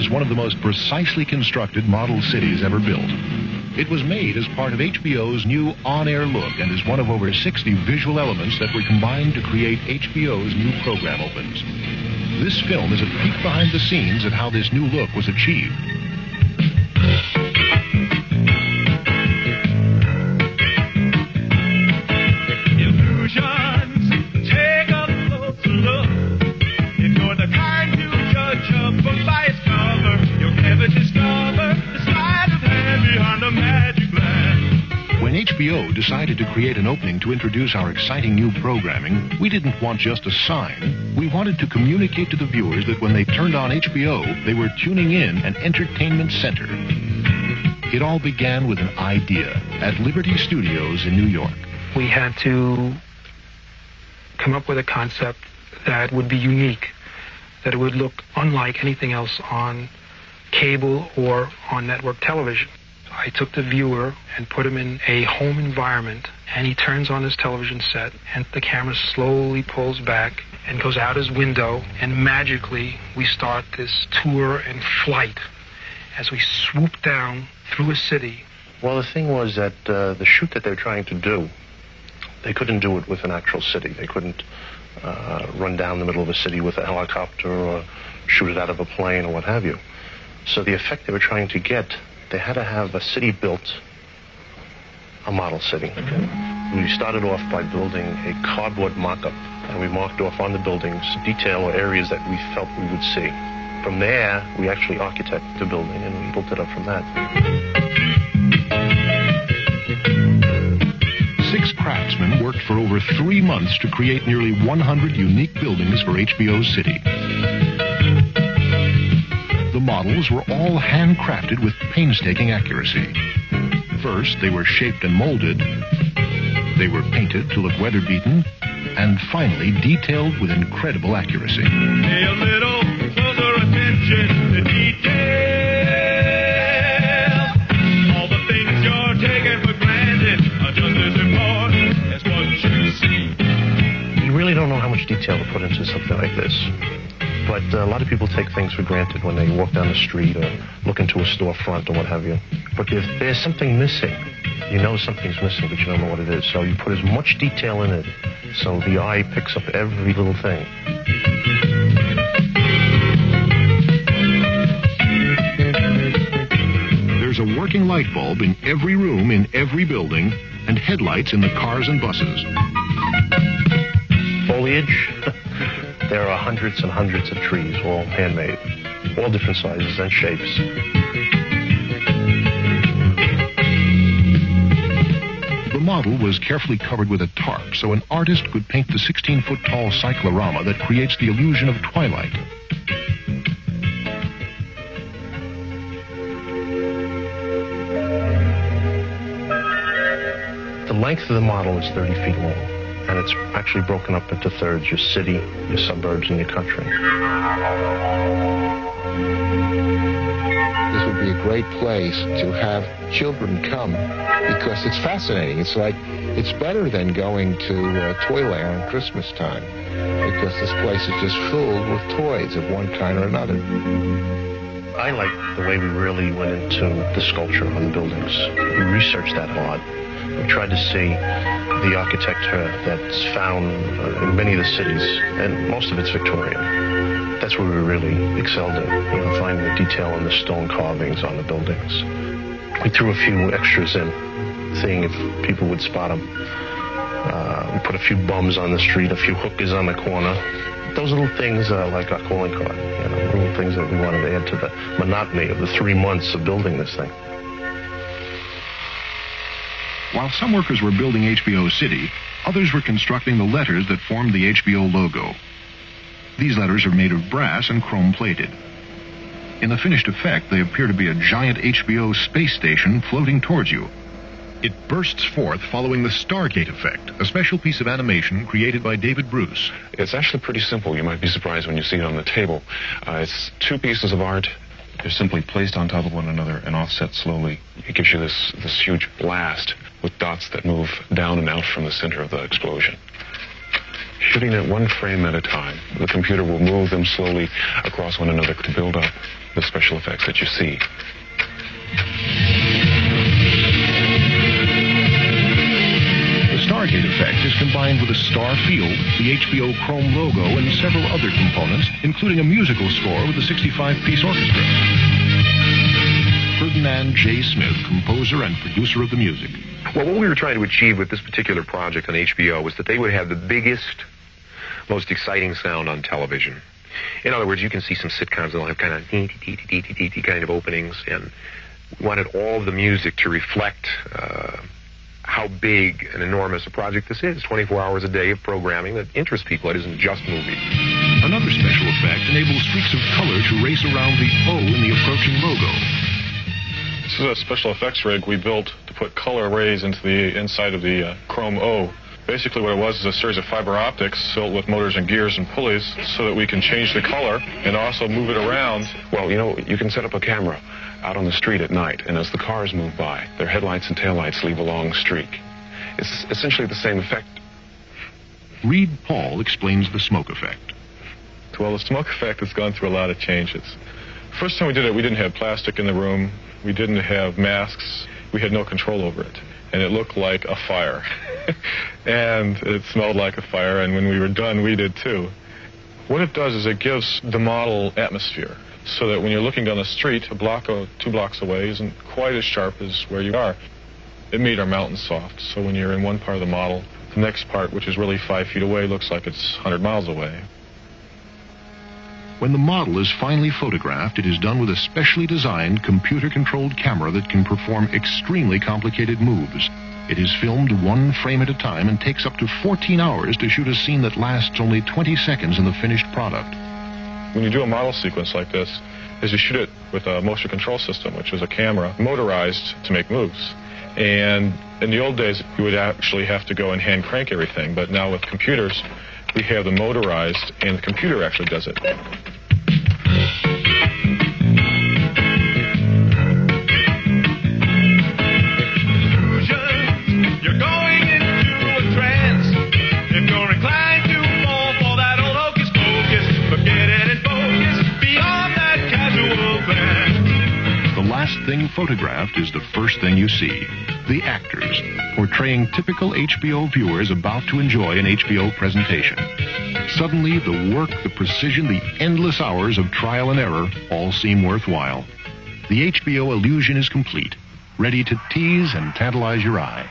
is one of the most precisely constructed model cities ever built. It was made as part of HBO's new on-air look and is one of over 60 visual elements that were combined to create HBO's new program opens. This film is a peek behind the scenes at how this new look was achieved. When HBO decided to create an opening to introduce our exciting new programming, we didn't want just a sign. We wanted to communicate to the viewers that when they turned on HBO, they were tuning in an entertainment center. It all began with an idea at Liberty Studios in New York. We had to come up with a concept that would be unique, that it would look unlike anything else on cable or on network television. I took the viewer and put him in a home environment, and he turns on his television set, and the camera slowly pulls back and goes out his window, and magically we start this tour and flight as we swoop down through a city. Well, the thing was that the shoot that they were trying to do, they couldn't do it with an actual city. They couldn't run down the middle of a city with a helicopter or shoot it out of a plane or what have you. So the effect they were trying to get, they had to have a city built, a model city. We started off by building a cardboard mock-up, and we marked off on the buildings detail or areas that we felt we would see. From there, we actually architected the building, and we built it up from that. 6 craftsmen worked for over 3 months to create nearly 100 unique buildings for HBO's city. The models were all handcrafted with painstaking accuracy. First, they were shaped and molded. They were painted to look weather-beaten, and finally detailed with incredible accuracy. Pay a little closer attention to detail. All the things you're taking for granted are just as important as what you see. You really don't know how much detail to put into something like this. But a lot of people take things for granted when they walk down the street or look into a storefront or what have you. But if there's something missing, you know something's missing, but you don't know what it is. So you put as much detail in it so the eye picks up every little thing. There's a working light bulb in every room in every building and headlights in the cars and buses. Foliage. There are hundreds and hundreds of trees, all handmade, all different sizes and shapes. The model was carefully covered with a tarp so an artist could paint the 16-foot-tall cyclorama that creates the illusion of twilight. The length of the model is 30 feet long. And it's actually broken up into thirds, your city, your suburbs, and your country. This would be a great place to have children come because it's fascinating. It's better than going to Toyland at Christmas time because this place is just filled with toys of one kind or another. I like the way we really went into the sculpture on the buildings. We researched that a lot. We tried to see the architecture that's found in many of the cities, and most of it's Victorian. That's where we really excelled at, finding the detail in the stone carvings on the buildings. We threw a few extras in, seeing if people would spot them. We put a few bums on the street, a few hookers on the corner. Those little things like our calling card, little things that we wanted to add to the monotony of the 3 months of building this thing. While some workers were building HBO City, others were constructing the letters that formed the HBO logo. These letters are made of brass and chrome-plated. In the finished effect, they appear to be a giant HBO space station floating towards you. It bursts forth following the Stargate effect, a special piece of animation created by David Bruce. It's actually pretty simple. You might be surprised when you see it on the table. It's 2 pieces of art. They're simply placed on top of one another and offset slowly. It gives you this huge blast with dots that move down and out from the center of the explosion. shooting it one frame at a time. The computer will move them slowly across one another to build up the special effects that you see. The Stargate effect is combined with a star field, the HBO Chrome logo, and several other components, including a musical score with a 65-piece orchestra. Ferdinand J. Smith, composer and producer of the music. Well, what we were trying to achieve with this particular project on HBO was that they would have the biggest, most exciting sound on television. In other words, you can see some sitcoms that'll have kind of dee-dee-dee-dee-dee-dee kind of openings, and we wanted all of the music to reflect how big and enormous a project this is. 24 hours a day of programming that interests people. It isn't just movies. Another special effect enables streaks of color to race around the O in the approaching logo. This is a special effects rig we built to put color rays into the inside of the Chrome O. Basically what it was is a series of fiber optics filled with motors and gears and pulleys so that we can change the color and also move it around. Well, you know, you can set up a camera out on the street at night, and as the cars move by, their headlights and taillights leave a long streak. It's essentially the same effect. Reed Paul explains the smoke effect. Well, the smoke effect has gone through a lot of changes. First time we did it, we didn't have plastic in the room. We didn't have masks. We had no control over it. And it looked like a fire. And it smelled like a fire, and when we were done, we did too. What it does is it gives the model atmosphere, so that when you're looking down the street, a block or 2 blocks away isn't quite as sharp as where you are. It made our mountains soft, so when you're in one part of the model, the next part, which is really 5 feet away, looks like it's 100 miles away. When the model is finally photographed, it is done with a specially designed computer-controlled camera that can perform extremely complicated moves. It is filmed 1 frame at a time and takes up to 14 hours to shoot a scene that lasts only 20 seconds in the finished product. When you do a model sequence like this, is you shoot it with a motion control system, which is a camera motorized to make moves. And in the old days, you would actually have to go and hand crank everything, but now with computers, we have them motorized, and the computer actually does it. You're going into a trance. If you're inclined to fall for that old hocus pocus, forget it and focus beyond that casual glance. The last thing photographed is the first thing you see. The actors, portraying typical HBO viewers about to enjoy an HBO presentation. Suddenly, the work, the precision, the endless hours of trial and error all seem worthwhile. The HBO illusion is complete, ready to tease and tantalize your eye.